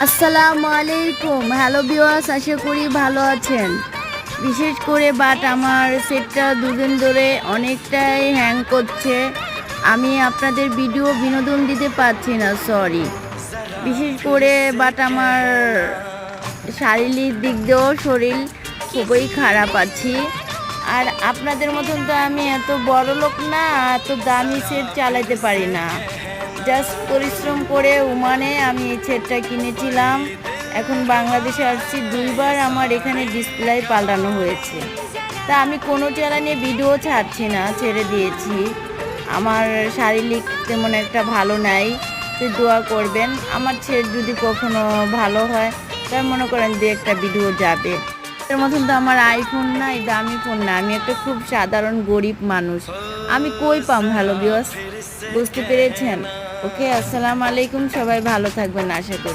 আসসালামু আলাইকুম। Hello viewers, আশা করি ভালো আছেন। বিশেষ করে আমার সেটটা দুদিন ধরে অনেকটাই হ্যাং করছে। আমি আপনাদের ভিডিও বিনোদন দিতে পারছি না, সরি। বিশেষ করে আমার শারীরিক দিক দিয়েও শরীর খুবই খারাপ আছি। আর আপনাদের মতন তো আমি এত বড় লোক না, এত দামি সেট চালাতে পারি না। জাস্ট পরিশ্রম করে ওমানে আমি এই সেটটা কিনেছিলাম। এখন বাংলাদেশে আসছি, 2বার আমার এখানে ডিসপ্লে পাল্টানো হয়েছে। তা আমি কোনো চ্যানেলে ভিডিও ছাড়ছি না, ছেড়ে দিয়েছি। আমার শারীরিক তেমন একটা ভালো নাই, তো দোয়া করবেন। আমার সেট যদি কখনো ভালো হয়, তার মনে করেন যে একটা ভিডিও যাবে। এর মতন তো আমার আইফোন নাই, দামি ফোন না। আমি একটা খুব সাধারণ গরিব মানুষ। আমি কই পাম? হ্যালো ভিউয়ার্স, বুঝতে পেরেছেন? ওকে, আসসালামু আলাইকুম। সবাই ভালো থাকবেন আশা করি।